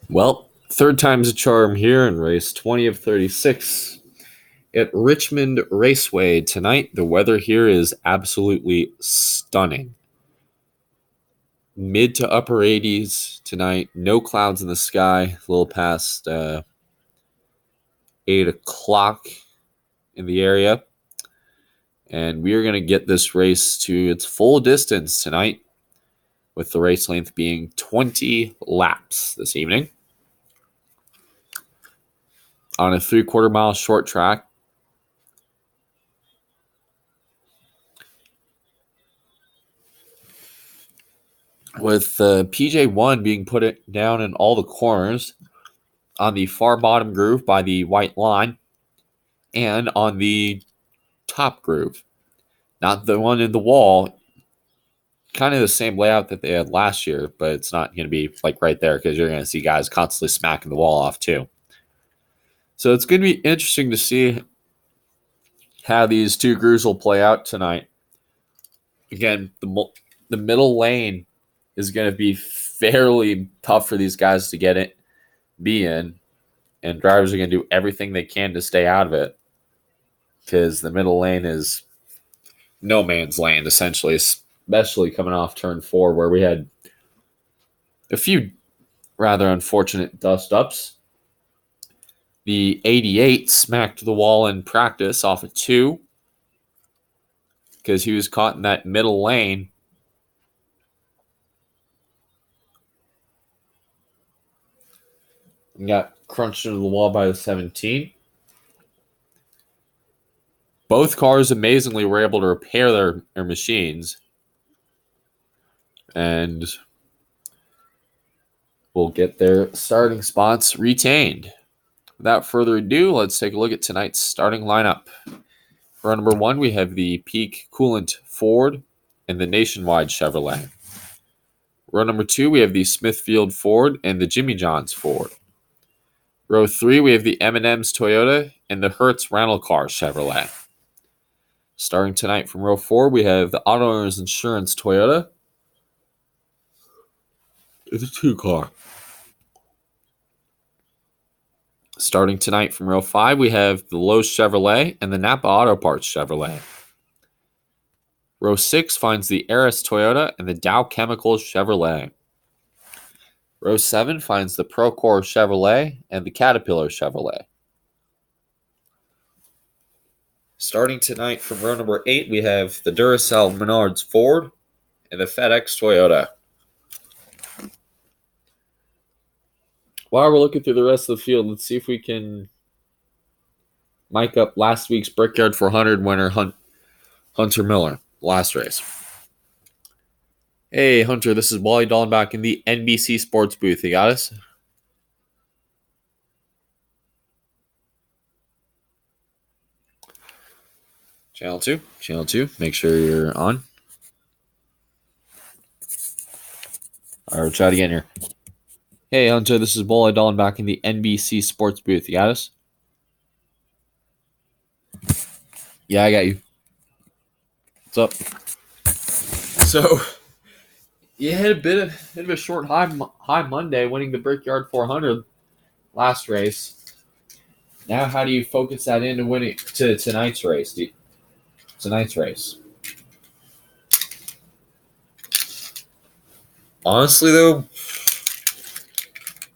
Well, third time's a charm here in race 20 of 36 at Richmond Raceway tonight. The weather here is absolutely stunning. Mid to upper 80s tonight. No clouds in the sky. A little past 8 o'clock in the area. And we are going to get this race to its full distance tonight, with the race length being 20 laps this evening. On a 3/4 mile short track. With PJ1 being put down in all the corners on the far bottom groove by the white line and on the top groove. Not the one in the wall. Kind of the same layout that they had last year, but it's not going to be like right there because you're going to see guys constantly smacking the wall off too. So it's going to be interesting to see how these two grooves will play out tonight. Again, the middle lane is going to be fairly tough for these guys to be in, and drivers are going to do everything they can to stay out of it because the middle lane is no man's land, essentially, especially coming off turn 4 where we had a few rather unfortunate dust-ups. The 88 smacked the wall in practice off of 2 because he was caught in that middle lane. And got crunched into the wall by the 17. Both cars amazingly were able to repair their machines. And will get their starting spots retained. Without further ado, let's take a look at tonight's starting lineup. For number 1, we have the Peak Coolant Ford and the Nationwide Chevrolet. Row number 2, we have the Smithfield Ford and the Jimmy John's Ford. Row 3, we have the M&M's Toyota and the Hertz Rental Car Chevrolet. Starting tonight from row 4, we have the Auto Owners Insurance Toyota. It's a 2-car. Starting tonight from row 5, we have the Lowe's Chevrolet and the Napa Auto Parts Chevrolet. Row 6 finds the Eris Toyota and the Dow Chemicals Chevrolet. Row 7 finds the Procore Chevrolet and the Caterpillar Chevrolet. Starting tonight from row number 8, we have the Duracell Menards Ford and the FedEx Toyota. While we're looking through the rest of the field, let's see if we can mic up last week's Brickyard 400 winner, Hunter Miller, last race. Hey, Hunter, this is Wally Dahlin back in the NBC Sports booth. You got us? Channel 2. Make sure you're on. All right, we'll try it again here. Hey, Hunter, this is Wally Dahlin back in the NBC Sports booth. You got us? Yeah, I got you. What's up? So, you had a bit of a short high Monday, winning the Brickyard 400 last race. Now, how do you focus that into winning to tonight's race? Honestly, though,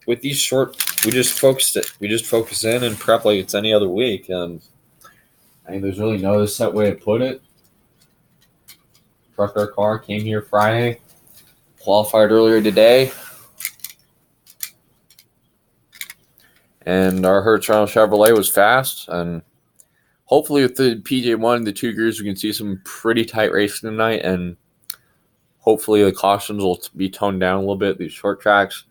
with these short, we just focus in and prep like it's any other week. I mean, there's really no set way to put it. Trucked our car, came here Friday, qualified earlier today, and our Hertz Rental Chevrolet was fast. And hopefully, with the PJ1 and the 2 gears, we can see some pretty tight racing tonight, and hopefully the cautions will be toned down a little bit. These short tracks.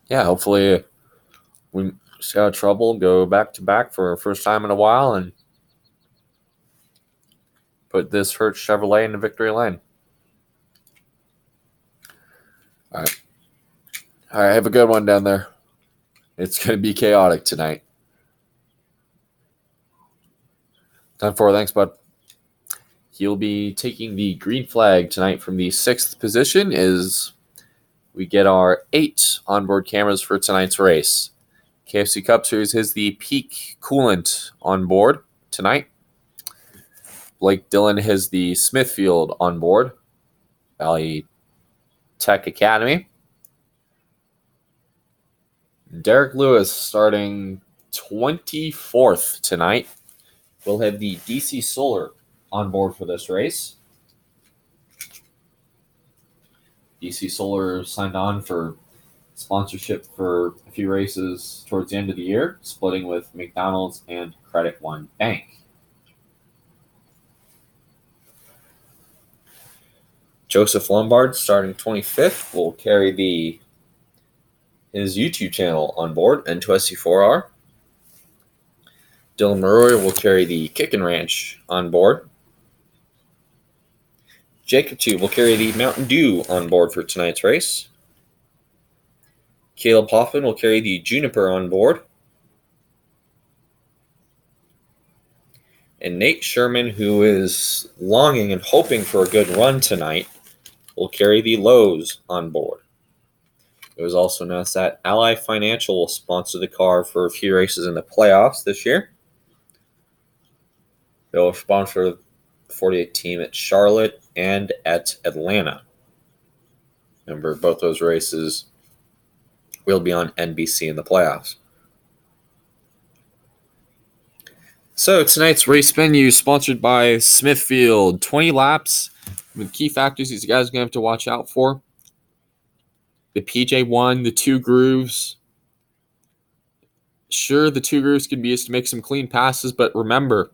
Yeah, hopefully we stay out of trouble, go back to back for our first time in a while, and put this Hertz Chevrolet into victory lane. All right, have a good one down there. It's going to be chaotic tonight. 10-4, thanks, bud. He'll be taking the green flag tonight from the 6th position as we get our 8 onboard cameras for tonight's race. KFC Cup Series has the peak coolant on board tonight. Blake Dillon has the Smithfield on board, Valley Tech Academy. Derek Lewis starting 24th tonight. We'll have the DC Solar on board for this race. DC Solar signed on for sponsorship for a few races towards the end of the year, splitting with McDonald's and Credit One Bank. Joseph Lombard, starting 25th, will carry his YouTube channel on board, N2SC4R. Dylan Maroy will carry the Kickin' Ranch on board. Jacob Tube will carry the Mountain Dew on board for tonight's race. Caleb Hoffman will carry the Juniper on board. And Nate Sherman, who is longing and hoping for a good run tonight, will carry the Lowe's on board. It was also announced that Ally Financial will sponsor the car for a few races in the playoffs this year. They'll sponsor the 48 team at Charlotte and at Atlanta. Remember, both those races will be on NBC in the playoffs. So tonight's race venue is sponsored by Smithfield. 20 laps with key factors these guys are going to have to watch out for. The PJ1, the 2 grooves. Sure, the 2 grooves can be used to make some clean passes, but remember,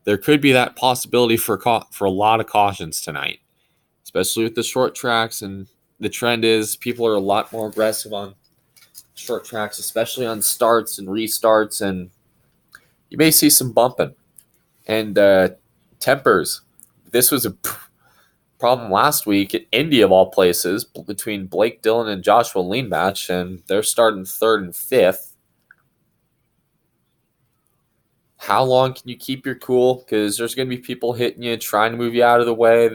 there could be that possibility for a lot of cautions tonight, especially with the short tracks. And the trend is people are a lot more aggressive on short tracks, especially on starts and restarts, and you may see some bumping and tempers. This was a problem last week at Indy, of all places, between Blake Dillon and Joshua Leanbatch, and they're starting 3rd and 5th. How long can you keep your cool? Because there's going to be people hitting you, trying to move you out of the way.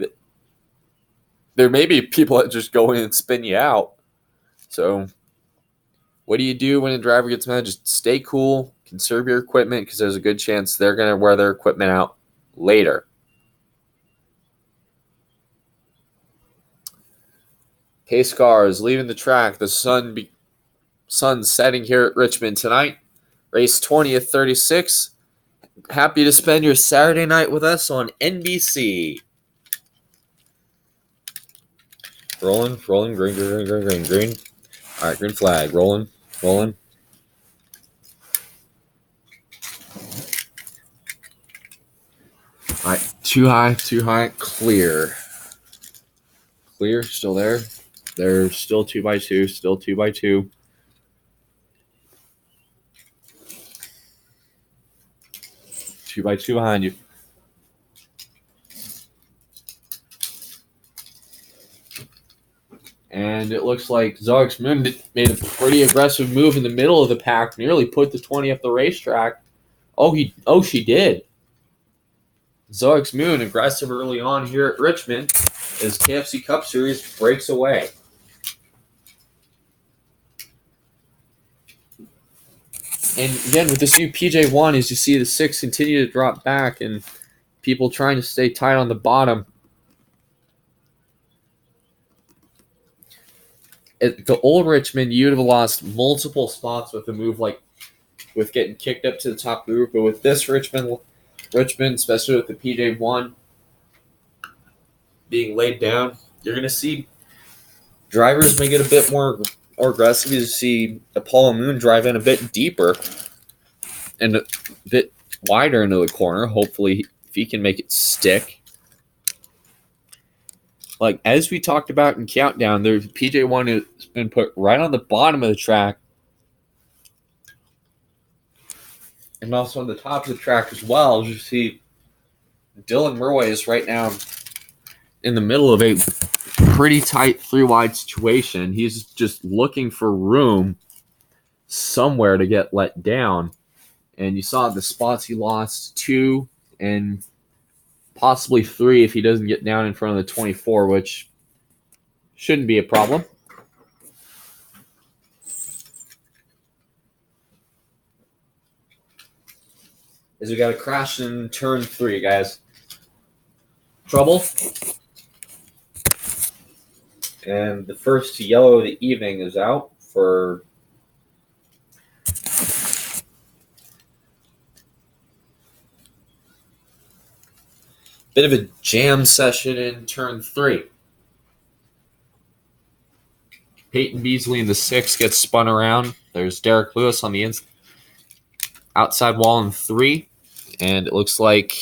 There may be people that just go in and spin you out. So what do you do when a driver gets mad? Just stay cool, conserve your equipment, because there's a good chance they're going to wear their equipment out later. Pace cars leaving the track. The sun's setting here at Richmond tonight. Race 20th 36. Happy to spend your Saturday night with us on NBC. Rolling, green. All right, green flag. Rolling. All right, too high, clear. Clear, still there. They're still 2x2, still 2x2. Two by two behind you. And it looks like Zox Moon made a pretty aggressive move in the middle of the pack, nearly put the 20 up the racetrack. She did. Zox Moon aggressive early on here at Richmond as KFC Cup Series breaks away. And again, with this new PJ1, as you see the 6 continue to drop back and people trying to stay tight on the bottom. At the old Richmond, you'd have lost multiple spots with a move like with getting kicked up to the top group. But with this Richmond, especially with the PJ1 being laid down, you're going to see drivers may get a bit more aggressive. You see Apollo Moon drive in a bit deeper and a bit wider into the corner. Hopefully, if he can make it stick. Like, as we talked about in Countdown, there's PJ1 has been put right on the bottom of the track. And also on the top of the track as well. As you see, Dylan Murway is right now in the middle of a pretty tight 3-wide situation. He's just looking for room somewhere to get let down. And you saw the spots he lost 2 and possibly 3 if he doesn't get down in front of the 24, which shouldn't be a problem. As we got a crash in turn 3, guys. Trouble. And the first yellow of the evening is out for bit of a jam session in turn 3. Peyton Beasley in the 6 gets spun around. There's Derek Lewis on the outside wall in 3. And it looks like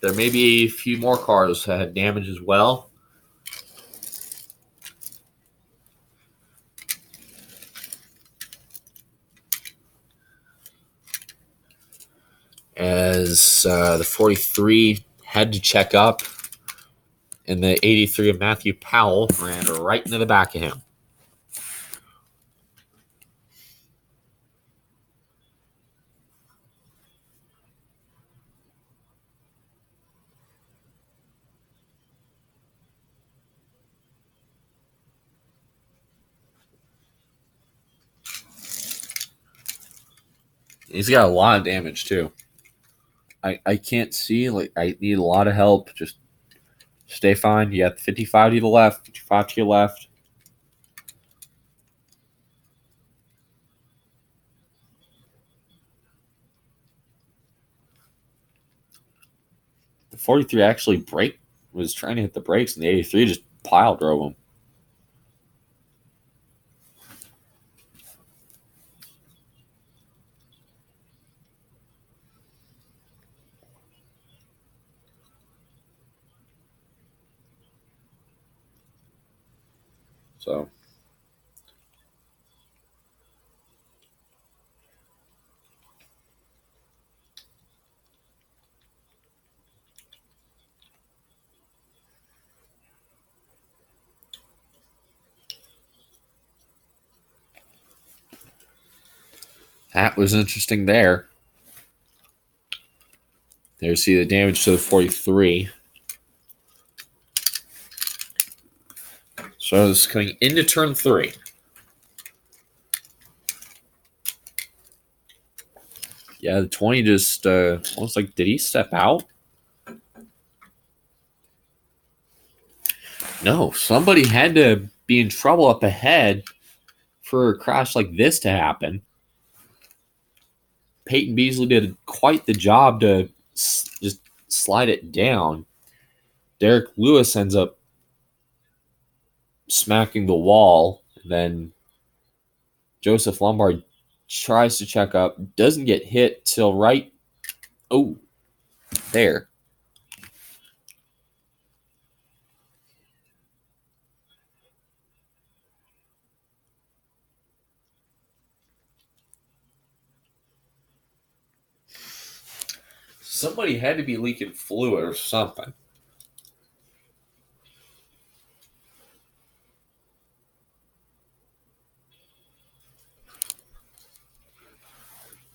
there may be a few more cars that had damage as well. As the 43 had to check up, and the 83 of Matthew Powell ran right into the back of him. He's got a lot of damage, too. I can't see. Like, I need a lot of help. Just stay fine. You got 55 to the left, 55 to your left. The 43 actually was trying to hit the brakes, and the 83 just pile drove him. So that was interesting there. There you see the damage to the 43. So it's coming into turn 3. Yeah, the 20 just almost like, did he step out? No, somebody had to be in trouble up ahead for a crash like this to happen. Peyton Beasley did quite the job to just slide it down. Derek Lewis ends up smacking the wall. Then Joseph Lombard tries to check up, doesn't get hit till right. Oh, there. Somebody had to be leaking fluid or something.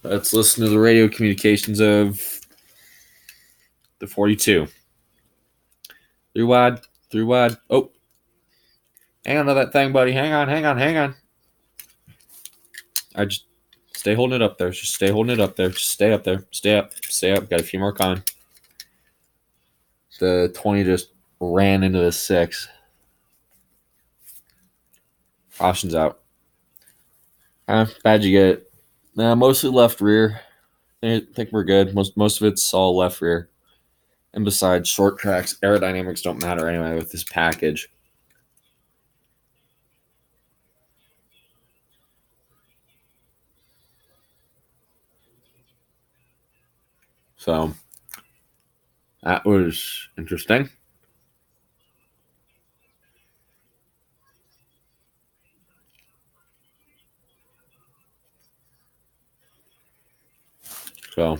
Let's listen to the radio communications of the 42. Through wide. Oh. Hang on to that thing, buddy. Hang on. I just stay holding it up there. Just stay holding it up there. Just stay up there. Stay up. Got a few more coming. The 20 just ran into the 6. Caution's out. Bad you get it. Mostly left rear. I think we're good. Most of it's all left rear. And besides, short tracks, aerodynamics don't matter anyway with this package. So that was interesting. So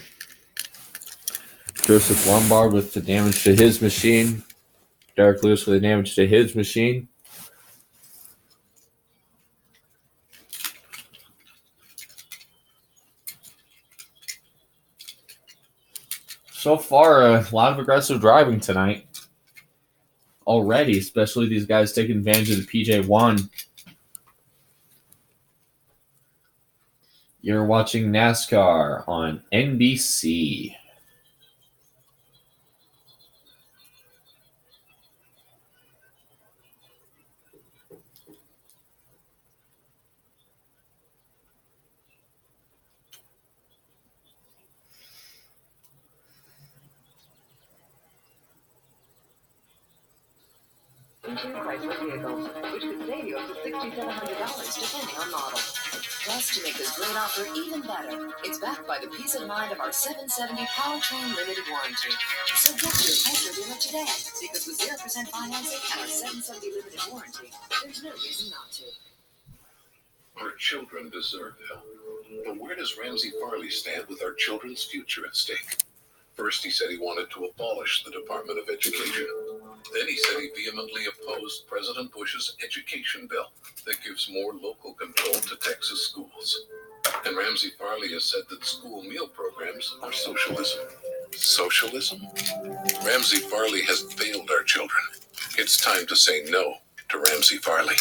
Joseph Lombard with the damage to his machine. Derek Lewis with the damage to his machine. So far, a lot of aggressive driving tonight already, especially these guys taking advantage of the PJ1. You're watching NASCAR on NBC. Chrysler vehicles, which could save you up to $6,700 depending on model. Plus, to make this great offer even better, it's backed by the peace of mind of our 770 Powertrain Limited Warranty. So get to your Chrysler dealer today, because with 0% financing and our 770 Limited Warranty, there's no reason not to. Our children deserve help. But where does Ramsey Farley stand with our children's future at stake? First, he said he wanted to abolish the Department of Education. Then he said he vehemently opposed President Bush's education bill that gives more local control to Texas schools. And Ramsey Farley has said that school meal programs are socialism. Socialism? Ramsey Farley has failed our children. It's time to say no to Ramsey Farley.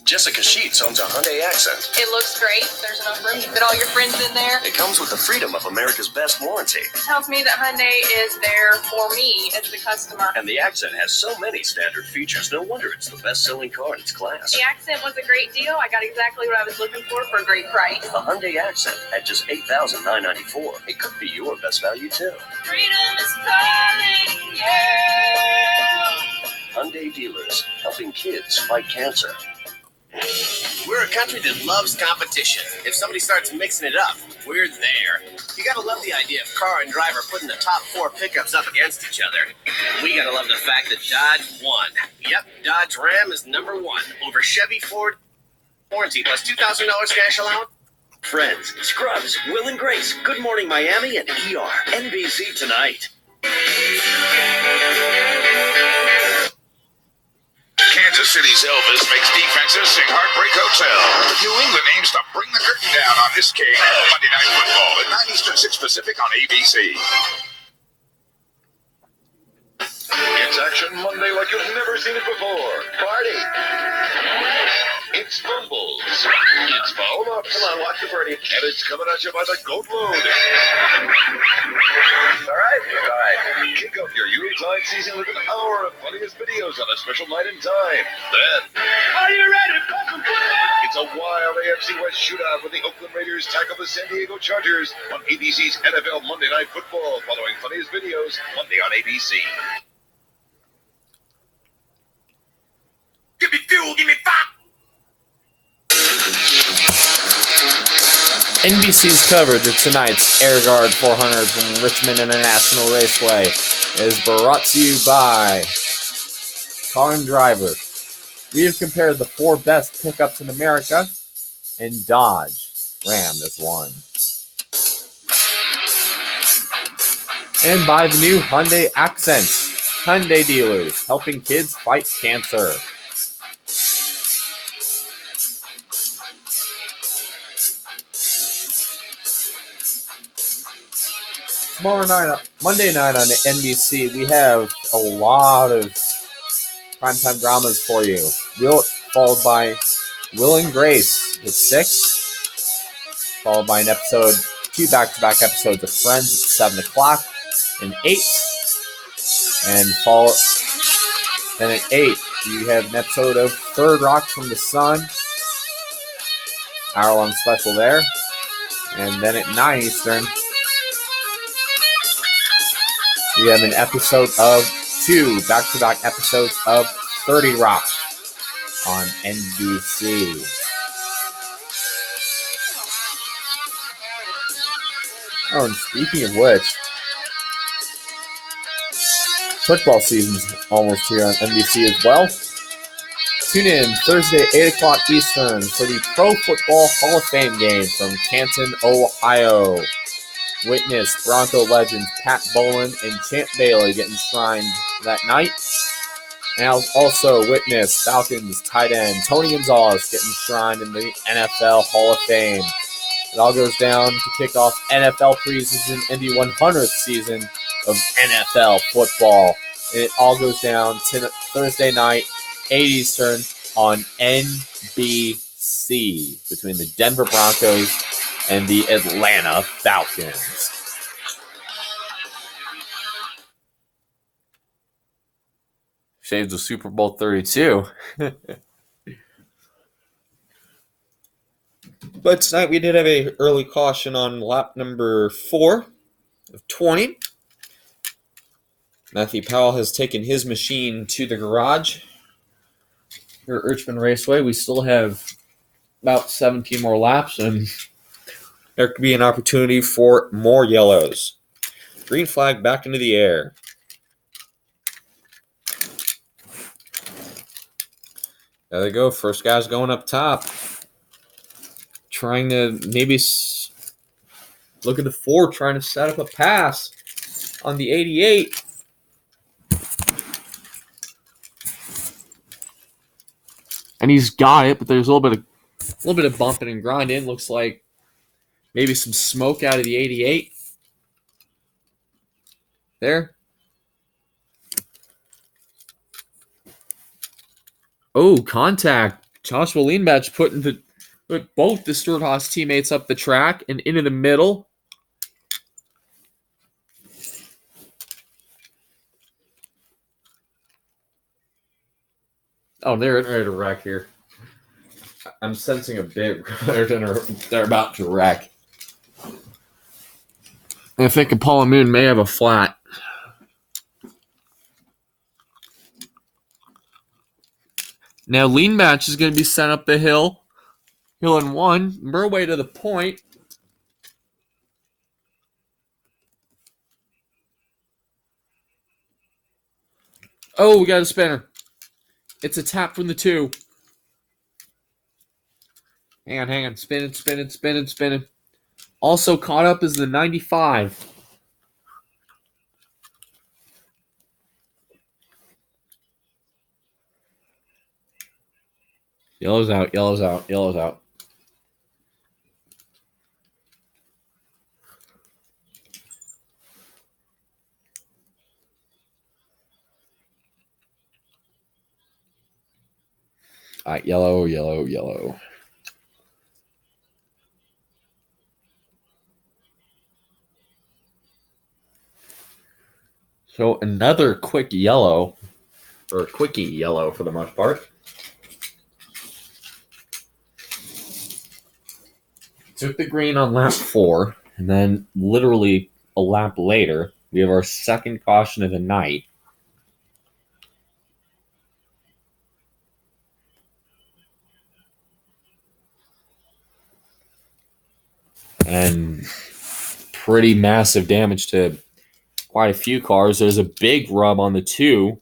Jessica Sheets owns a Hyundai Accent. It looks great. There's enough room to fit all your friends in there. It comes with the freedom of America's best warranty. It tells me that Hyundai is there for me as the customer. And the Accent has so many standard features, no wonder it's the best-selling car in its class. The Accent was a great deal. I got exactly what I was looking for a great price. The Hyundai Accent at just $8,994. It could be your best value, too. Freedom is calling, yeah! Hyundai dealers, helping kids fight cancer. We're a country that loves competition. If somebody starts mixing it up, we're there. You gotta love the idea of car and driver putting the top 4 pickups up against each other. We gotta love the fact that Dodge won. Yep, Dodge Ram is number 1 over Chevy, Ford, warranty plus $2,000 cash allowance. Friends, Scrubs, Will and Grace, Good Morning Miami, and ER. NBC tonight. Kansas City's Elvis makes defenses sing Heartbreak Hotel. New England aims to bring the curtain down on this game. Monday Night Football at 9 Eastern, 6 Pacific on ABC. It's Action Monday like you've never seen it before. Party. It's Fumbles. It's Foul Ups. Come on, watch the birdie. And it's coming at you by the Goat Load. All right. Kick off your Yuletide season with an hour of funniest videos on a special night and time. Then, are you ready for some football? It's a wild AFC West shootout where the Oakland Raiders tackle the San Diego Chargers on ABC's NFL Monday Night Football, following funniest videos Monday on ABC. Give me fuel, give me fire. NBC's coverage of tonight's Air Guard 400 from Richmond International Raceway is brought to you by Car and Driver. We have compared the 4 best pickups in America, and Dodge Ram is one. And by the new Hyundai Accent. Hyundai dealers, helping kids fight cancer. Tomorrow night, Monday night on the NBC, we have a lot of primetime dramas for you. Followed by Will and Grace with 6, followed by 2 back-to-back episodes of Friends at 7 o'clock and 8, and then at 8 you have an episode of Third Rock from the Sun, hour-long special there, and then at 9 Eastern. We have an episode of 2 back-to-back episodes of 30 Rock on NBC. Oh, and speaking of which, football season's almost here on NBC as well. Tune in Thursday, 8 o'clock Eastern for the Pro Football Hall of Fame game from Canton, Ohio. Witness Bronco legends Pat Bowlen and Champ Bailey get enshrined that night. And also witness Falcons tight end Tony Gonzalez get enshrined in the NFL Hall of Fame. It all goes down to kick off NFL preseason and the 100th season of NFL football. And it all goes down Thursday night, 8 Eastern, on NBC between the Denver Broncos and the Atlanta Falcons. Shades of Super Bowl 32. But tonight we did have an early caution on lap number 4 of 20. Matthew Powell has taken his machine to the garage here at Richmond Raceway. We still have about 17 more laps, and there could be an opportunity for more yellows. Green flag back into the air. There they go. First guy's going up top. Trying to maybe look at the 4, trying to set up a pass on the 88. And he's got it, but there's a little bit of bumping and grinding. Looks like maybe some smoke out of the 88. There. Oh, contact. Joshua Leanbatch put both the Stewart-Haas teammates up the track and into the middle. Oh, they're ready to wreck here. I'm sensing a bit. They're about to wreck. I think Apollo Moon may have a flat. Now Lean Match is going to be sent up the hill. Hill in 1. Burway to the point. Oh, we got a spinner. It's a tap from the 2. Hang on. Spinning. Also caught up is the 95. Yellow's out. All right, yellow. So another quick yellow, or a quickie yellow for the most part. Took the green on lap 4, and then literally a lap later, we have our second caution of the night. And pretty massive damage to quite a few cars. There's a big rub on the 2.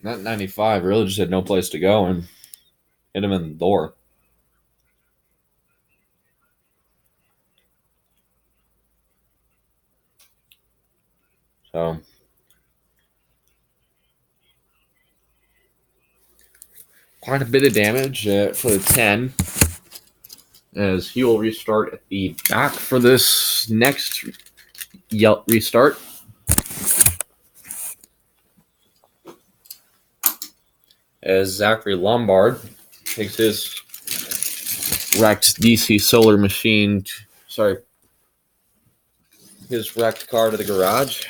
That 95 really just had no place to go and hit him in the door. So quite a bit of damage for the 10, as he will restart at the back for this next restart. As Zachary Lombard takes his wrecked DC solar machine, his wrecked car to the garage.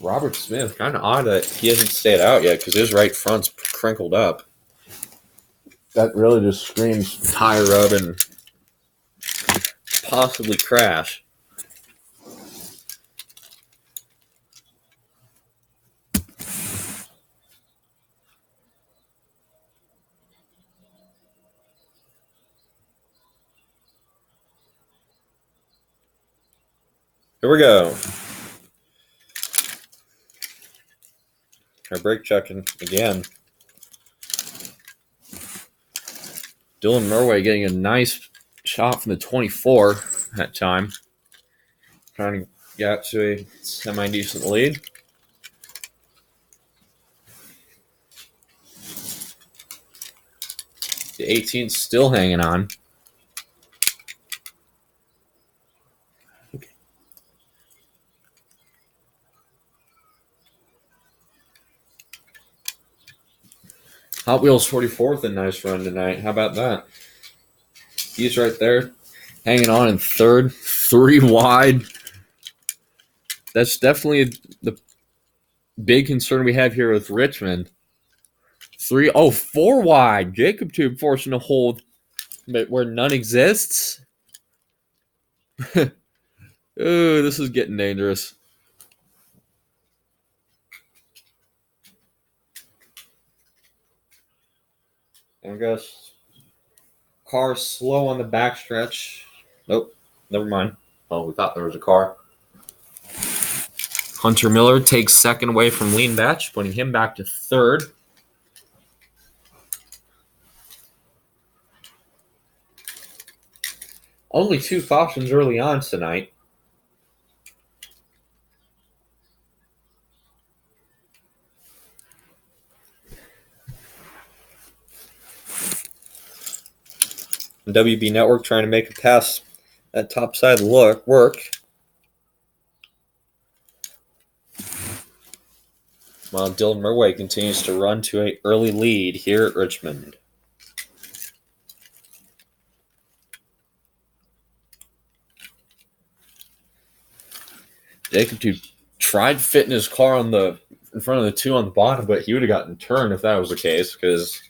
Robert Smith, kind of odd that he hasn't stayed out yet because his right front's crinkled up. That really just screams tire rub and possibly crash. Here we go. Our brake checking again. Dylan Murway getting a nice shot from the 24 that time. Trying to get to a semi-decent lead. The 18 still hanging on. Hot Wheels 44th, a nice run tonight. How about that? He's right there, hanging on in third, 3 wide. That's definitely the big concern we have here with Richmond. 4 wide. Jacob Tube forcing a hold, but where none exists. Ooh, this is getting dangerous. I guess car slow on the backstretch. Nope, never mind. Oh, we thought there was a car. Hunter Miller takes second away from Lean Batch, putting him back to third. Only 2 cautions early on tonight. WB Network trying to make a pass at top side work. While Dylan Murway continues to run to an early lead here at Richmond. Jacob tried fitting his car in front of the 2 on the bottom, but he would have gotten turned if that was the case, because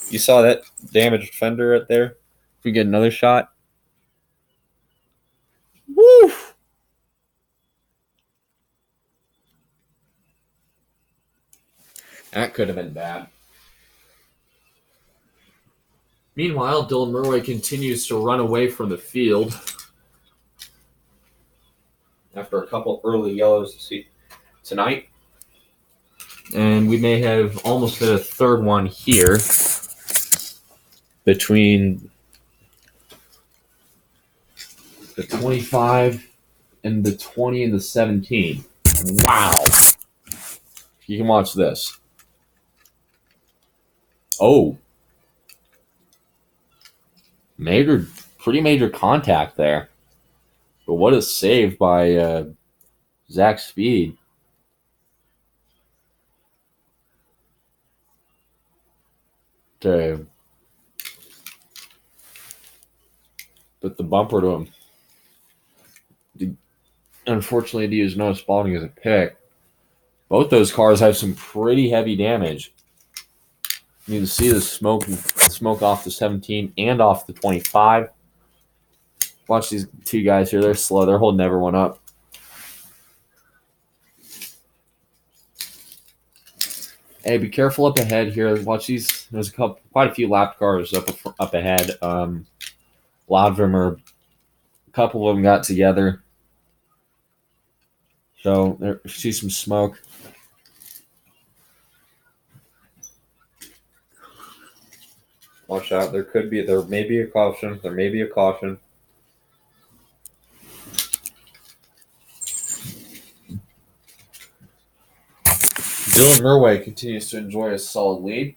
you saw that damaged fender right there. If we get another shot. Woo! That could have been bad. Meanwhile, Dylan Murway continues to run away from the field after a couple early yellows tonight. And we may have almost hit a third one here between the 25 and the 20 and the 17. Wow. You can watch this. Oh. Pretty major contact there. But what a save by Zach Speed. To put the bumper to him. Unfortunately, he used no spotting as a pick. Both those cars have some pretty heavy damage. You can see the smoke off the 17 and off the 25. Watch these 2 guys here. They're slow. They're holding everyone up. Hey, be careful up ahead here. Watch these. There's quite a few lapped cars up ahead. A lot of them a couple of them got together. So there, see some smoke. Watch out. There may be a caution. There may be a caution. Dylan Murway continues to enjoy a solid lead.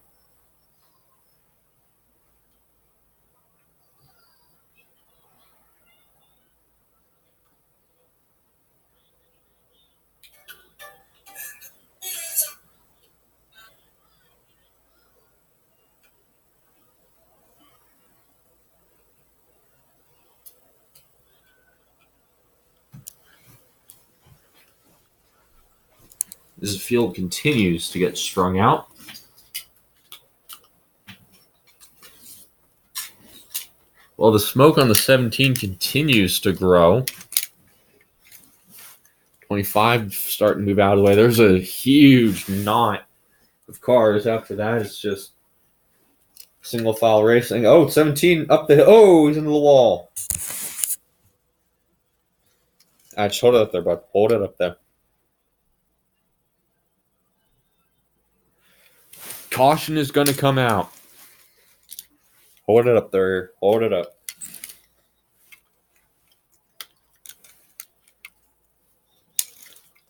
This field continues to get strung out. Well, the smoke on the 17 continues to grow. 25 starting to move out of the way. There's a huge knot of cars. After that, it's just single file racing. Oh, 17 up the hill. Oh, he's into the wall. Just hold it up there, bud. Hold it up there. Caution is going to come out. Hold it up there. Hold it up.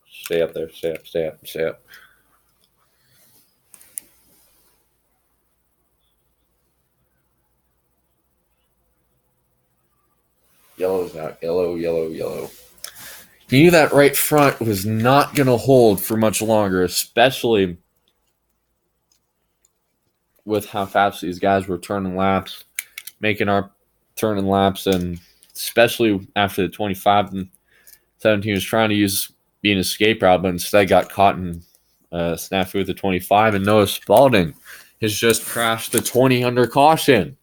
Stay up there. Stay up. Stay up. Stay up. Yellow's out. Yellow, yellow, yellow. He knew that right front was not going to hold for much longer, especially with how fast these guys were turning laps, making our turning laps, and especially after the 25 and 17 was trying to be an escape route, but instead got caught in snafu with the 25, and Noah Spalding has just crashed the 20 under caution.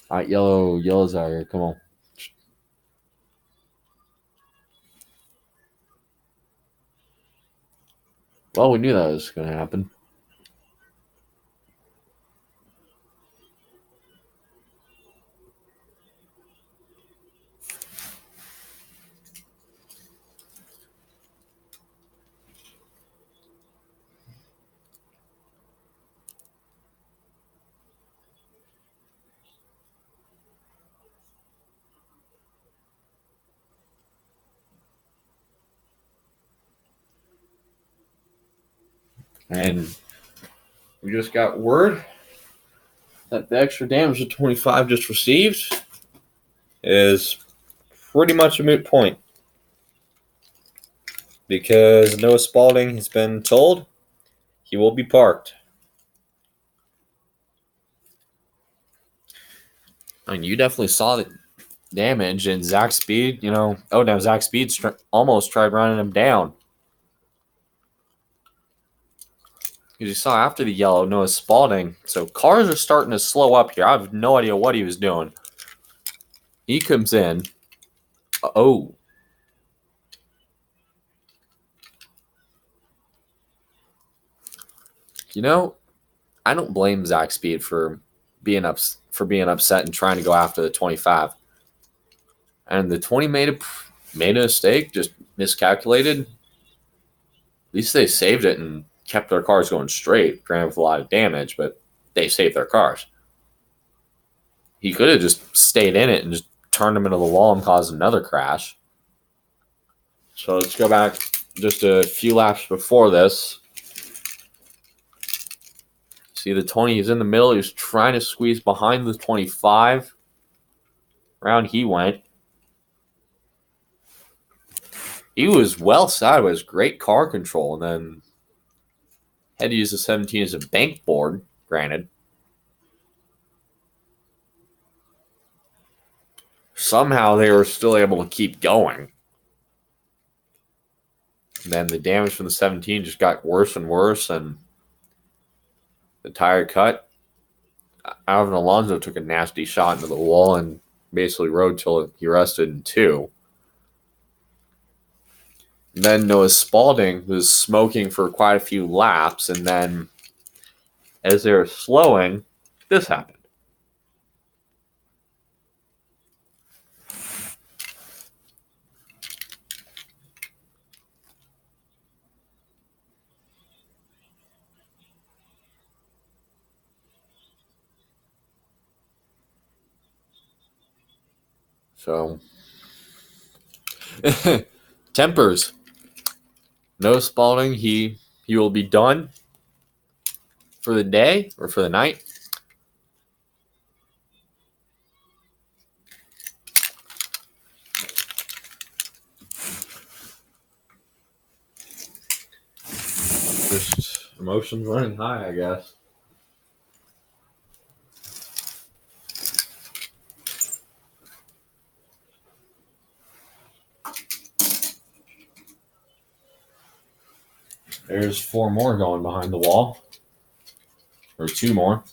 All right, yellow's out here. Come on. Well, we knew that was going to happen. And we just got word that the extra damage the 25 just received is pretty much a moot point, because Noah Spalding has been told he will be parked. I mean, you definitely saw the damage, and Zach Speed, now Zach Speed almost tried running him down. Because you saw after the yellow, Noah Spalding. So cars are starting to slow up here. I have no idea what he was doing. He comes in. Oh. I don't blame Zach Speed for being upset and trying to go after the 25. And the 20 made a mistake, just miscalculated. At least they saved it and kept their cars going straight, granted with a lot of damage, but they saved their cars. He could have just stayed in it and just turned them into the wall and caused another crash. So let's go back just a few laps before this. See, the 20 is in the middle. He was trying to squeeze behind the 25. Around he went. He was well sideways, great car control, and then had to use the 17 as a bank board, granted. Somehow they were still able to keep going. Then the damage from the 17 just got worse and worse, and the tire cut. Alvin Alonso took a nasty shot into the wall and basically rode till he rested in 2. And then Noah Spalding was smoking for quite a few laps, and then as they were slowing, this happened. So, tempers. Noah Spalding, he will be done for the day or for the night. Just emotions running high, I guess. There's 4 more going behind the wall. Or 2 more.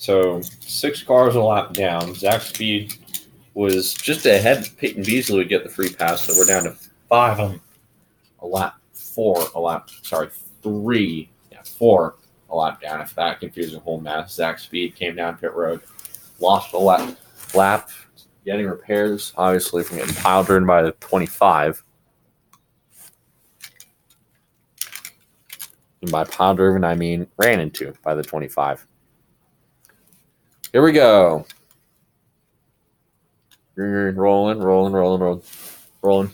So 6 cars a lap down. Zach Speed was just ahead. Peyton Beasley would get the free pass, so we're down to 5 on a lap. 4 a lap. Sorry, 3. Yeah, 4 a lap down. If that confused the whole mess. Zach Speed came down pit road, lost a lap, getting repairs, obviously from getting pile driven by the 25. And by pile driven, I mean ran into by the 25. Here we go. Rolling. All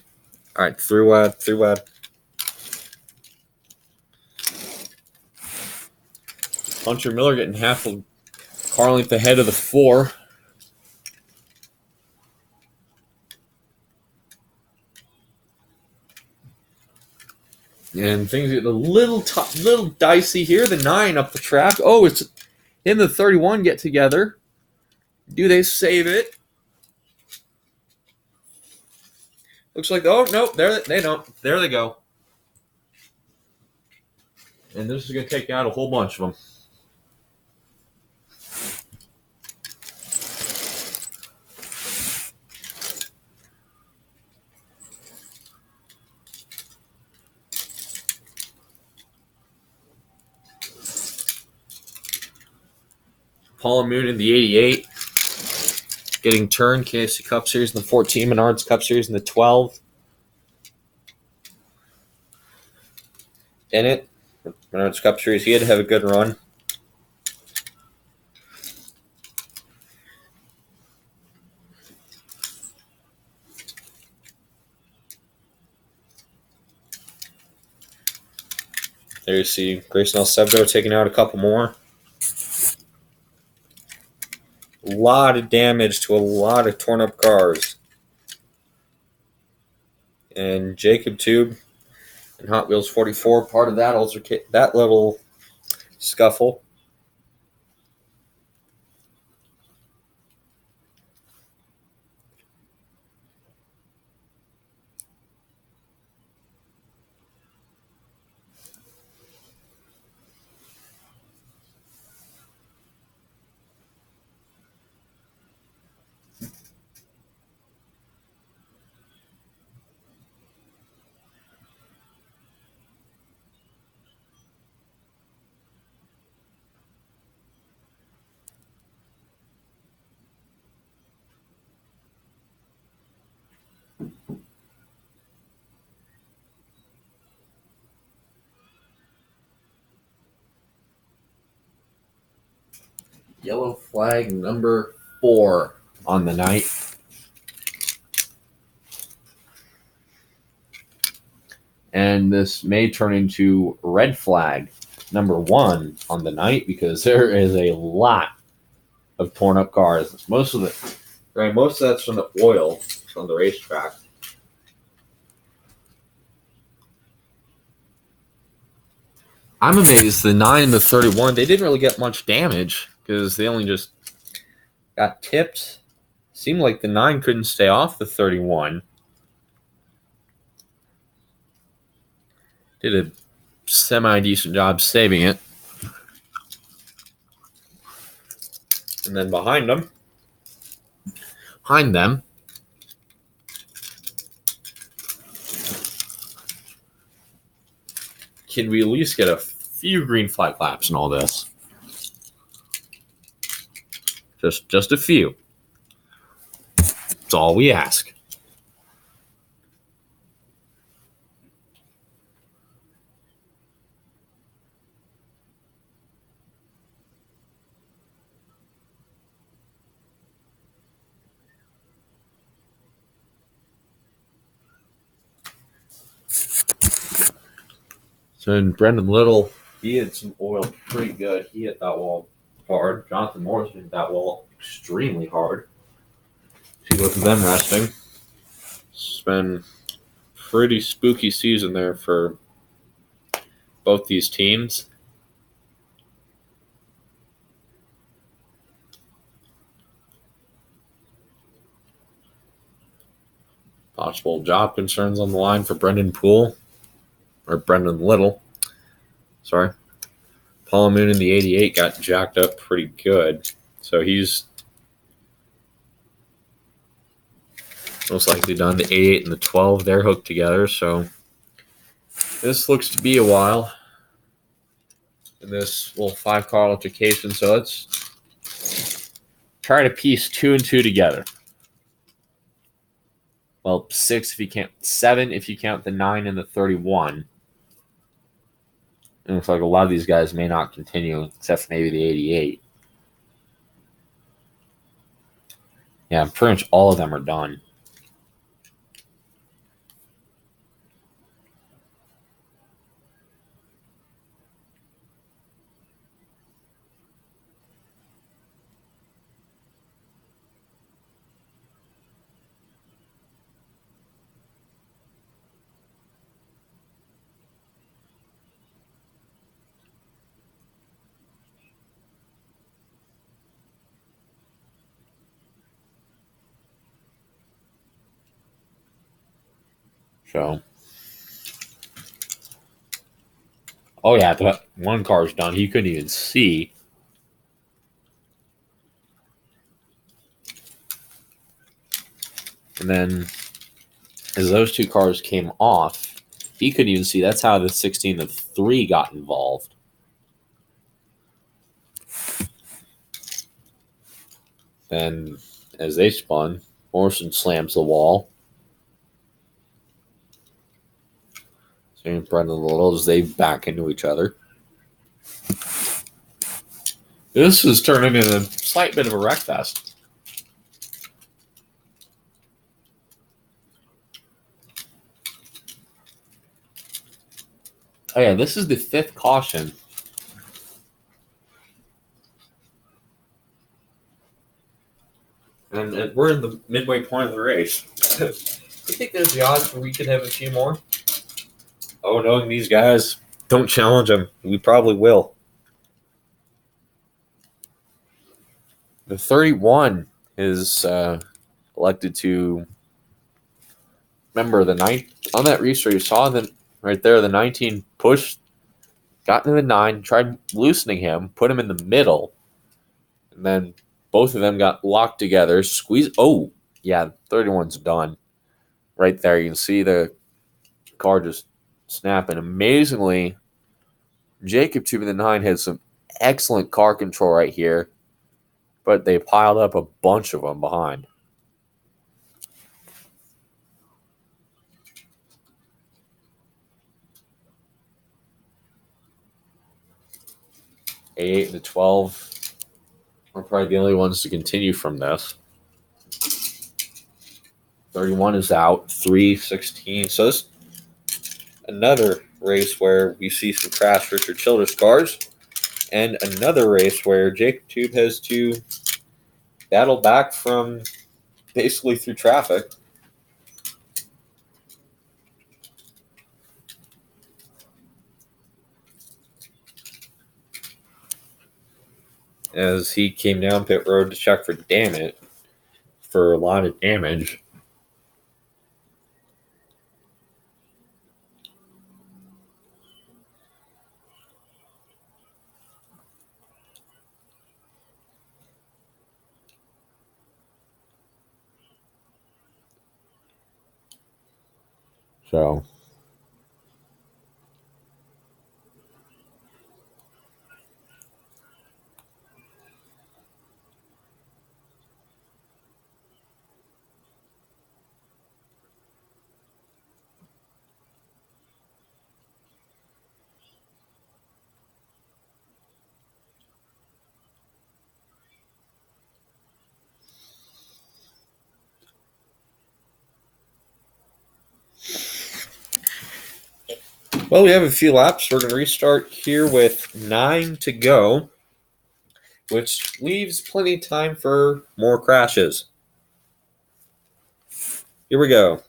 right, through wide. Hunter Miller getting half a car length ahead of the 4. And things get a little dicey here. The 9 up the track. Oh, it's in the 31 get together. Do they save it? Looks like, oh, no, they don't. There they go. And this is going to take out a whole bunch of them. Paul Moon in the 88. Getting turned. KFC Cup Series in the 14. Menards Cup Series in the 12. In it. Menards Cup Series. He had to have a good run. There you see Grayson El Sebdo taking out a couple more. A lot of damage to a lot of torn up cars. And Jacob Tube and Hot Wheels 44, part of that that little scuffle. Yellow flag number 4 on the night. And this may turn into red flag number 1 on the night because there is a lot of torn up cars. Most of that's from the oil from the racetrack. I'm amazed the 9 and the 31, they didn't really get much damage because they only just got tipped. Seemed like the 9 couldn't stay off the 31. Did a semi-decent job saving it. And then behind them, can we at least get a few green flag laps in all this? Just a few. That's all we ask. So in Brendan Little, he had some oil pretty good. He hit that wall hard. Jonathan Morris hit that wall extremely hard. See, look at them resting. It's been a pretty spooky season there for both these teams. Possible job concerns on the line for Brendan Little. Sorry. Paul Moon in the 88 got jacked up pretty good. So he's most likely done. The 88 and the 12, they're hooked together. So this looks to be a while in this little 5-car altercation. So let's try to piece 2 and 2 together. Well, 6 if you count, 7 if you count the 9 and the 31. It looks like a lot of these guys may not continue, except for maybe the 88. Yeah, pretty much all of them are done. So, oh yeah, the one car's done. He couldn't even see. And then, as those 2 cars came off, he couldn't even see. That's how the 16 of 3 got involved. Then, as they spun, Morrison slams the wall. And Brendan Little as they back into each other. This is turning into a slight bit of a wreck fest. Oh yeah, this is the 5th caution. And we're in the midway point of the race. Do you think there's the odds where we could have a few more? Oh, knowing these guys, don't challenge them. We probably will. The 31 is elected to. Remember the 9 on that restart. You saw them right there. The 19 pushed, got into the 9, tried loosening him, put him in the middle, and then both of them got locked together. Squeeze. Oh, yeah, 31's done. Right there, you can see the car just snapping. Amazingly, Jacob Tube in the 9 had some excellent car control right here, but they piled up a bunch of them behind. A8 and the 12 are probably the only ones to continue from this. 31 is out, 3-16. So this another race where we see some crash Richard Childress cars, and another race where Jacob Tube has to battle back from basically through traffic. As he came down pit road to check for a lot of damage. So well, we have a few laps. We're going to restart here with 9 to go, which leaves plenty of time for more crashes. Here we go.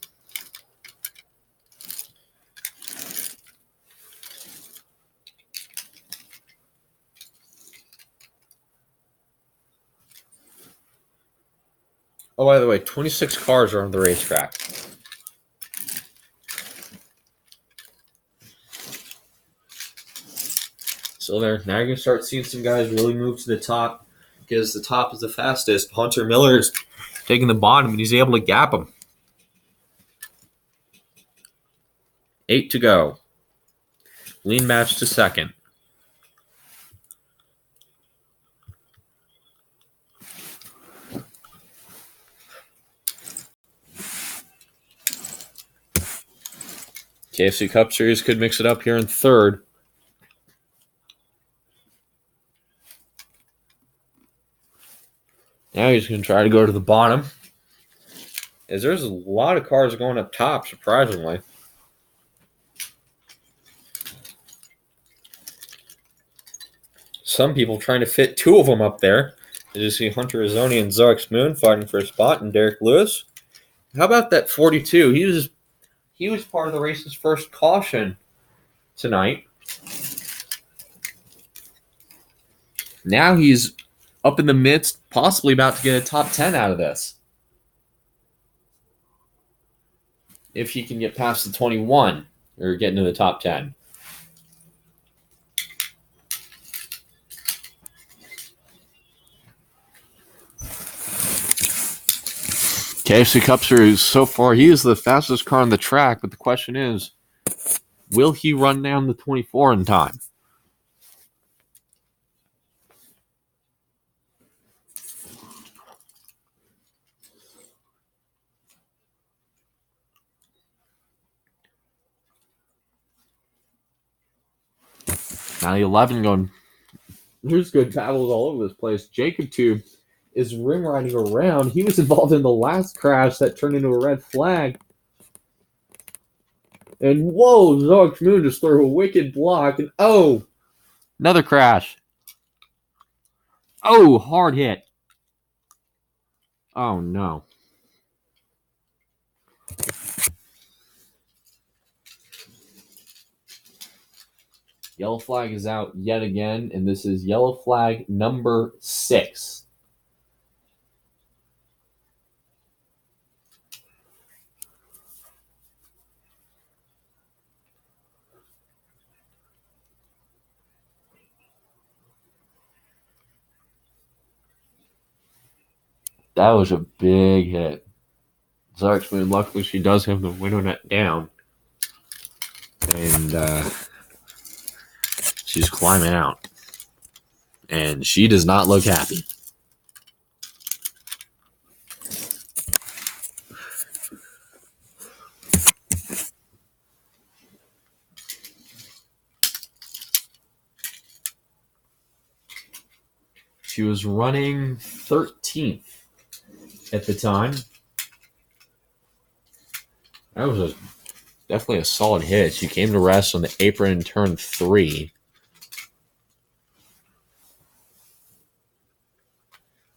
Oh, by the way, 26 cars are on the racetrack. So there, now you're going to start seeing some guys really move to the top because the top is the fastest. Hunter Miller's taking the bottom, and he's able to gap him. 8 to go. Lean match to second. KFC Cup Series could mix it up here in third. Now he's going to try to go to the bottom. As there's a lot of cars going up top, surprisingly. Some people trying to fit two of them up there. As you see Hunter Izzoni and Zarek Moon fighting for a spot, and Derek Lewis. How about that 42? He was part of the race's first caution tonight. Now he's up in the midst, possibly about to get a top 10 out of this. If he can get past the 21 or get into the top 10. KFC Cup Series, so far, he is the fastest car on the track, but the question is, will he run down the 24 in time? Now the 11 going, there's good battles all over this place. Jacob Tube is rim riding around. He was involved in the last crash that turned into a red flag. And whoa, Zarek Moon just threw a wicked block. And oh, another crash. Oh, hard hit. Oh, no. Yellow flag is out yet again, and this is yellow flag number 6. That was a big hit. Zarek Moon, luckily she does have the window net down. And she's climbing out. And she does not look happy. She was running 13th at the time. That was definitely a solid hit. She came to rest on the apron in turn 3.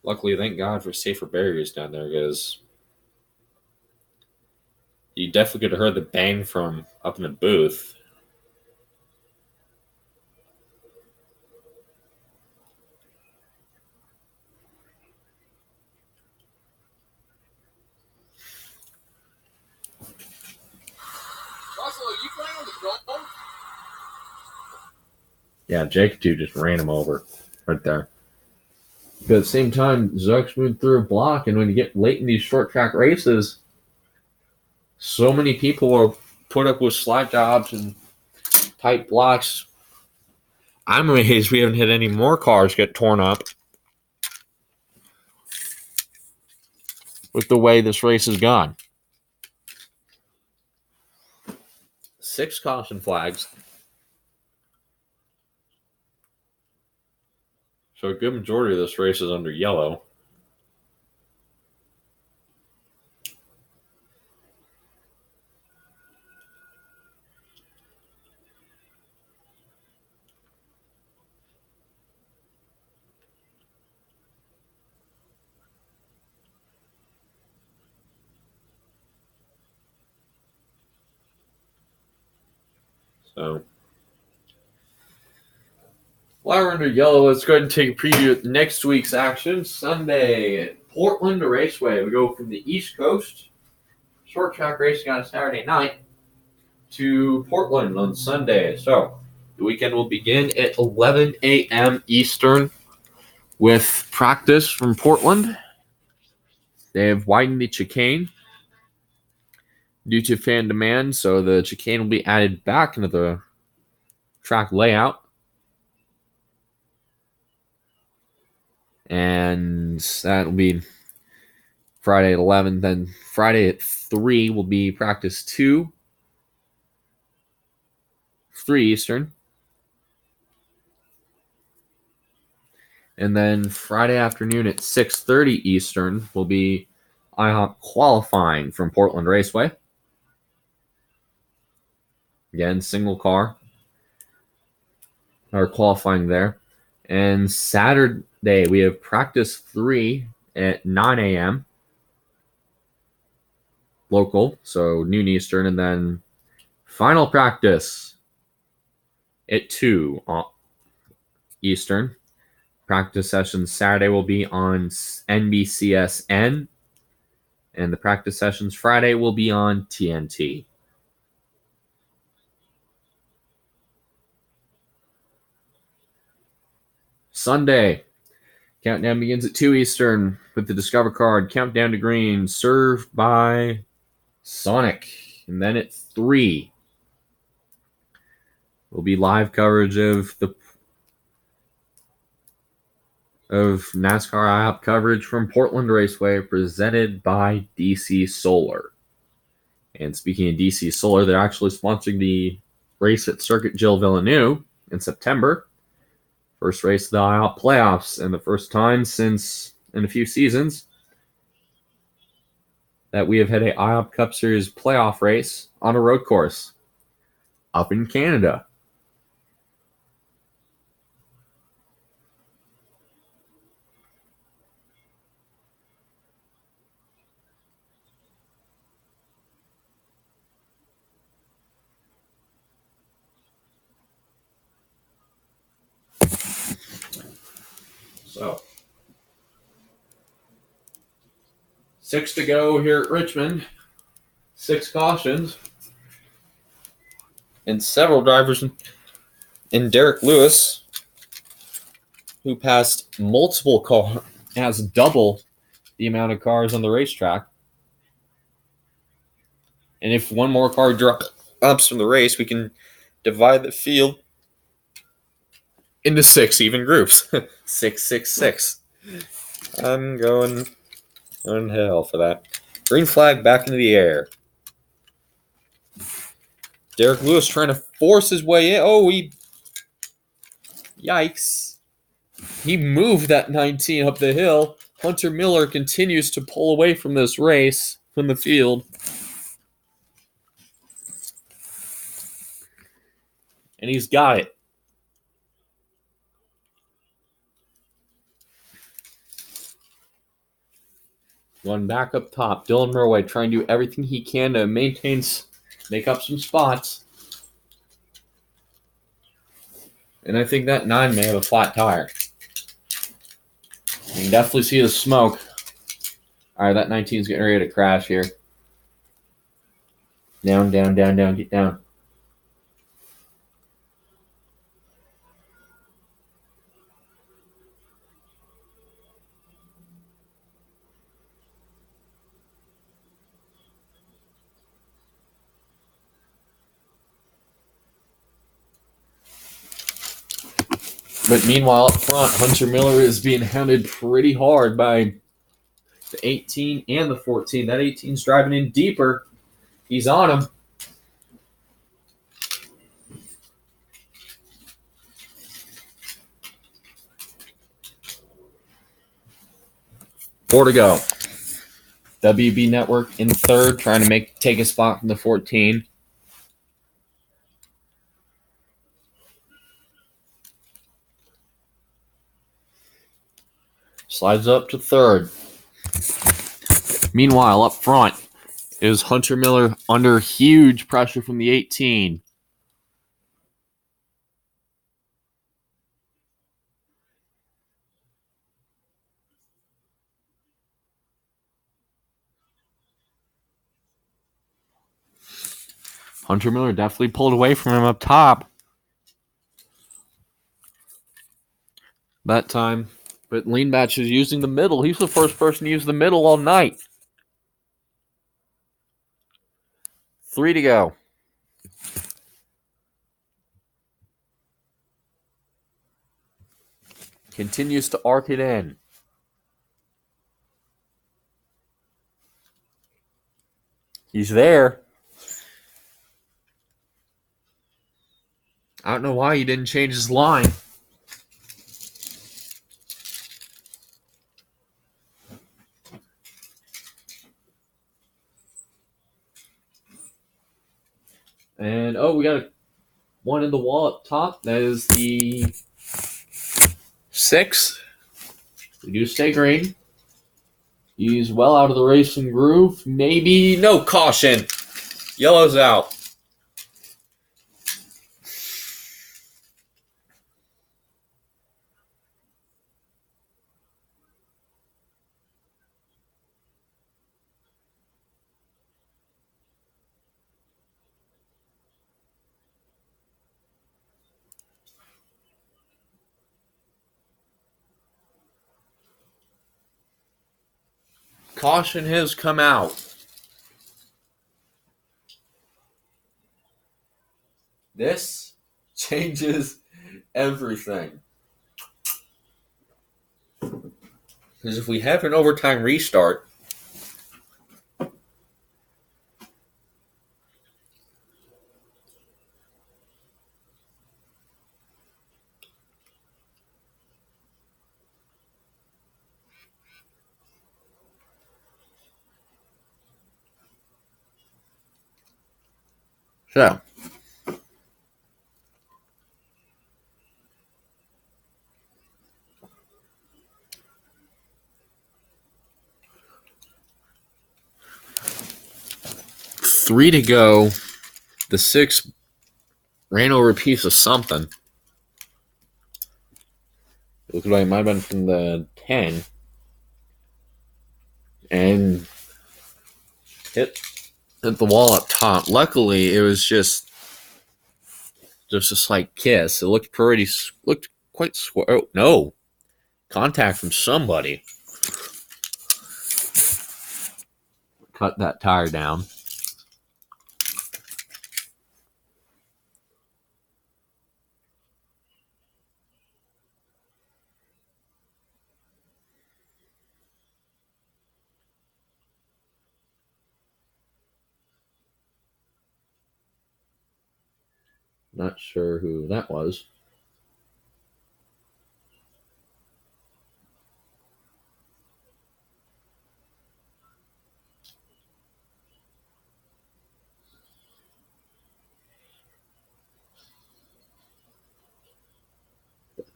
Luckily, thank God for safer barriers down there, because you definitely could have heard the bang from up in the booth. Russell, are you playing on the goal? Yeah, Jacob 2 just ran him over right there. But at the same time, Zarek Moon threw a block, and when you get late in these short track races, so many people are put up with slide jobs and tight blocks. I'm amazed we haven't had any more cars get torn up with the way this race has gone. 6 caution flags. So a good majority of this race is under yellow. So while we're under yellow, let's go ahead and take a preview of next week's action. Sunday at Portland Raceway. We go from the East Coast, short track racing on a Saturday night, to Portland on Sunday. So The weekend will begin at 11 a.m. Eastern with practice from Portland. They have widened the chicane due to fan demand, so the chicane will be added back into the track layout. And that will be Friday at 11. Then Friday at 3 will be practice 2, 3 Eastern. And then Friday afternoon at 6:30 Eastern will be IHOP qualifying from Portland Raceway. Again, single car. Are qualifying there. And Saturday, we have practice 3 at 9 a.m. local, so noon Eastern. And then final practice at 2 Eastern. Practice sessions Saturday will be on NBCSN, and the practice sessions Friday will be on TNT. Sunday, countdown begins at 2 Eastern with the Discover card. Countdown to green, served by Sonic. And then at 3 will be live coverage of NASCAR IHOP coverage from Portland Raceway presented by DC Solar. And speaking of DC Solar, they're actually sponsoring the race at Circuit Gilles Villeneuve in September. First race of the IHOP playoffs, and the first time since in a few seasons that we have had a IHOP Cup Series playoff race on a road course up in Canada. So, 6 to go here at Richmond. 6 cautions. And several drivers in Derek Lewis, who passed multiple cars, has double the amount of cars on the racetrack. And if one more car drops from the race, we can divide the field into 6 even groups. 6, 6, 6. I'm going hell for that. Green flag back into the air. Derek Lewis trying to force his way in. Oh, yikes. He moved that 19 up the hill. Hunter Miller continues to pull away from this race from the field. And he's got it. Going back up top. Dylan Murway trying to do everything he can to make up some spots. And I think that 9 may have a flat tire. You can definitely see the smoke. All right, that 19 is getting ready to crash here. Down, down, down, down, get down. But meanwhile, up front, Hunter Miller is being hounded pretty hard by the 18 and the 14. That 18's driving in deeper. He's on him. Four to go. WB Network in third, trying to take a spot from the 14. Slides up to third. Meanwhile, up front is Hunter Miller under huge pressure from the 18. Hunter Miller definitely pulled away from him up top. that time. But Leanbatch is using the middle. He's the first person to use the middle all night. 3 to go. Continues to arc it in. He's there. I don't know why he didn't change his line. And, we got one in the wall up top. That is the 6. We do stay green. He's well out of the racing groove. Maybe no caution. Yellow's out. Caution has come out. This changes everything. Because if we have an overtime restart, so 3 to go. The 6 ran over a piece of something. It looked like it might have been from the 10. And hit the wall up top. Luckily, it was just a slight kiss. It looked quite square. Oh, no. Contact from somebody. Cut that tire down. Not sure who that was.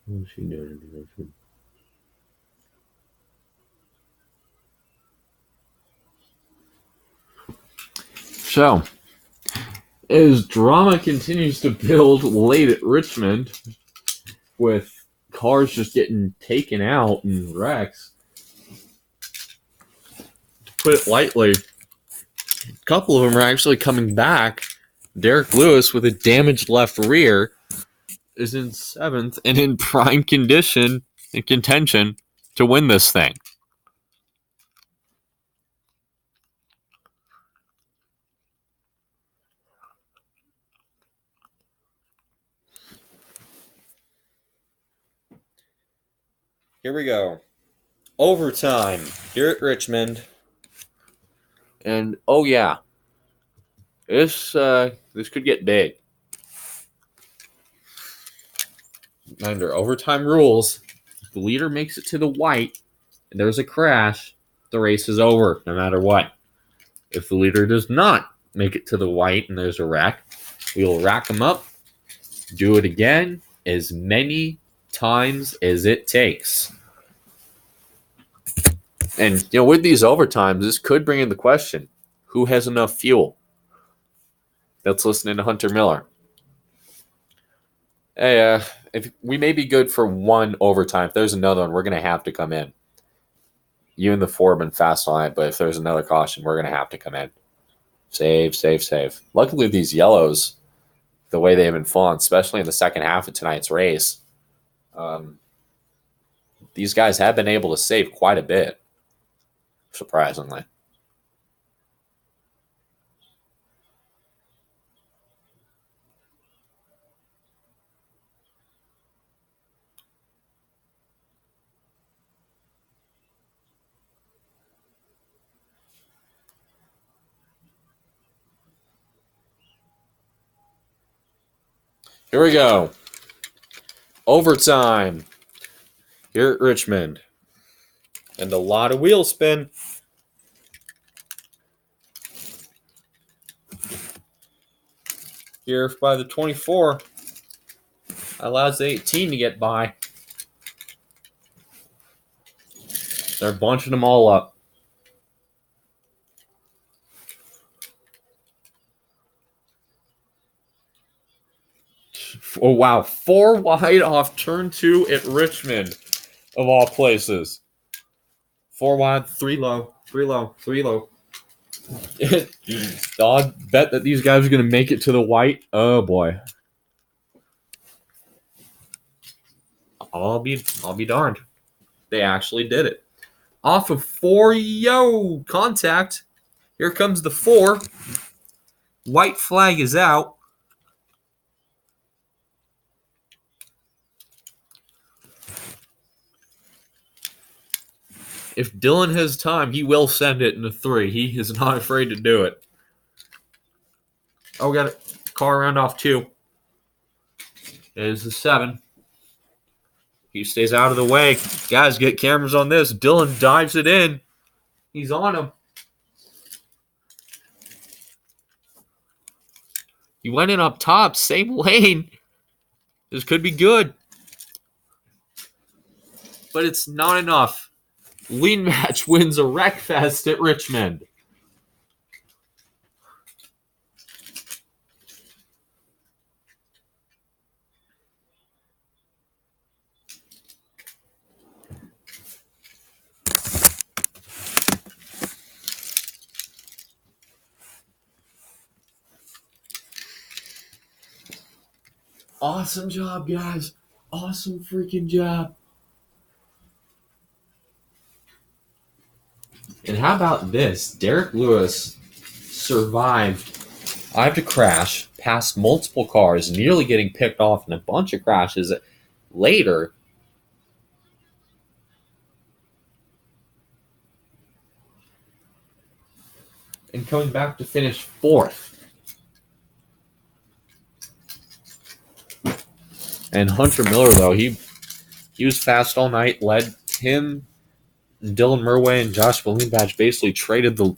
What was she doing? So, as drama continues to build late at Richmond, with cars just getting taken out and wrecks, to put it lightly, a couple of them are actually coming back. Derek Lewis, with a damaged left rear, is in 7th and in prime condition and contention to win this thing. Here we go. Overtime here at Richmond. And, oh yeah, this could get big. Under overtime rules, if the leader makes it to the white and there's a crash, the race is over no matter what. If the leader does not make it to the white and there's a wreck, we will rack them up, do it again as many times as it takes. And, with these overtimes, this could bring in the question, who has enough fuel? That's listening to Hunter Miller. Hey, if we may be good for one overtime. If there's another one, we're going to have to come in. You and the 4 have been fast on it, but if there's another caution, we're going to have to come in. Save, save, save. Luckily, these yellows, the way they've been falling, especially in the second half of tonight's race, these guys have been able to save quite a bit, surprisingly. Here we go. Overtime here at Richmond. And a lot of wheel spin. Here by the 24. Allows the 18 to get by. They're bunching them all up. Oh, wow. 4 wide off turn 2 at Richmond, of all places. 4 wide, 3 low, 3 low, 3 low. I'll bet that these guys are going to make it to the white. Oh, boy. I'll be darned. They actually did it. Off of 4, yo, contact. Here comes the 4. White flag is out. If Dylan has time, he will send it in a 3. He is not afraid to do it. Oh, got it. Car around off 2. It is the 7. He stays out of the way. Guys, get cameras on this. Dylan dives it in. He's on him. He went in up top. Same lane. This could be good. But it's not enough. Lean Match wins a wreck fest at Richmond. Awesome job, guys. Awesome freaking job. And how about this? Derek Lewis survived a crash, passed multiple cars, nearly getting picked off in a bunch of crashes later. And coming back to finish 4th. And Hunter Miller, though, he was fast all night, led him, Dylan Murway, and Josh Leanbatch basically traded the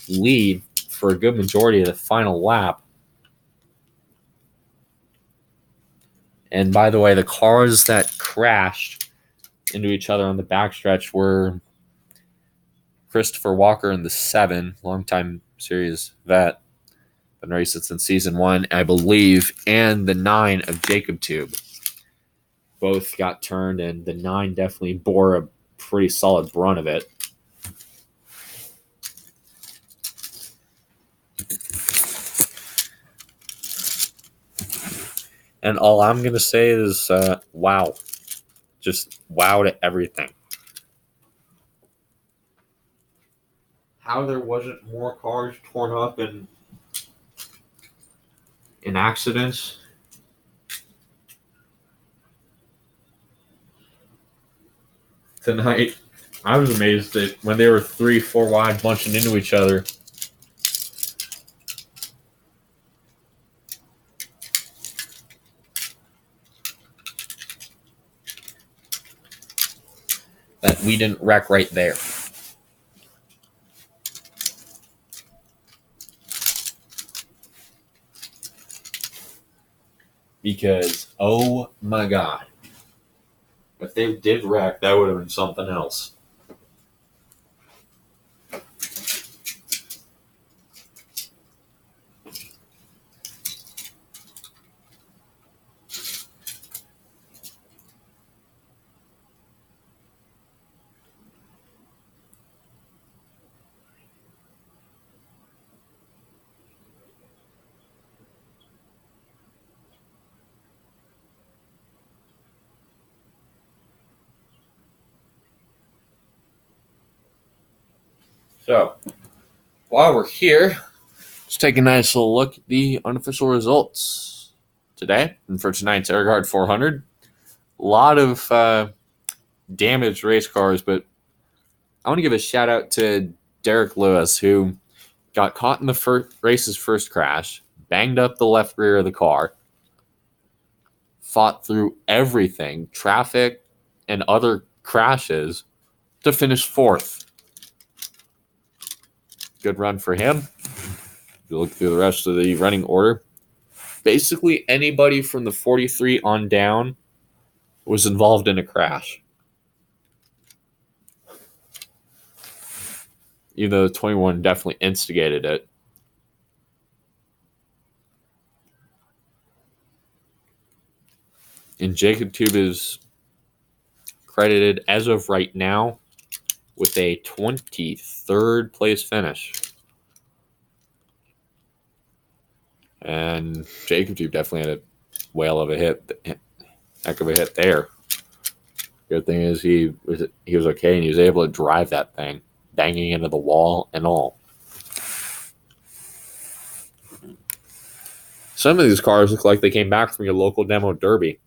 lead for a good majority of the final lap. And by the way, the cars that crashed into each other on the backstretch were Christopher Walker in the 7, longtime series vet, been racing since season 1, I believe, and the 9 of Jacob Tube. Both got turned, and the 9 definitely bore a pretty solid brunt of it. And all I'm going to say is, wow. Just wow to everything. How there wasn't more cars torn up in accidents. Tonight, I was amazed that when they were 3-4 wide bunching into each other, that we didn't wreck right there. Because, oh my God, if they did wreck, that would have been something else. So, while we're here, let's take a nice little look at the unofficial results today. And for tonight's Air Guard 400, a lot of damaged race cars, but I want to give a shout out to Derek Lewis, who got caught in the race's first crash, banged up the left rear of the car, fought through everything, traffic and other crashes, to finish fourth. Good run for him. If you look through the rest of the running order, basically anybody from the 43 on down was involved in a crash. Even though the 21 definitely instigated it. And Jacob Tube is credited, as of right now, with a 23rd place finish. And Jacob Tube definitely had a whale of a hit. Heck of a hit there. Good thing is he was okay, and he was able to drive that thing, banging into the wall and all. Some of these cars look like they came back from your local demo derby.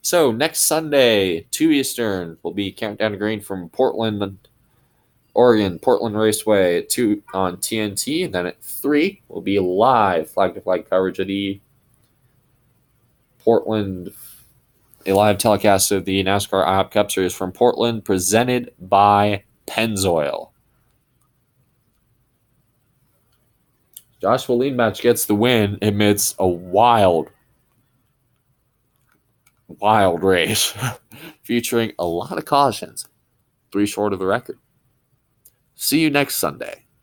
So next Sunday, 2 Eastern, will be Countdown to Green from Portland, Oregon, Portland Raceway at 2 on TNT. And then at 3 will be live flag-to-flag coverage of the Portland, a live telecast of the NASCAR IHOP Cup Series from Portland, presented by Pennzoil. Joshua Leadmatch gets the win amidst a wild race featuring a lot of cautions, 3 short of the record. See you next Sunday.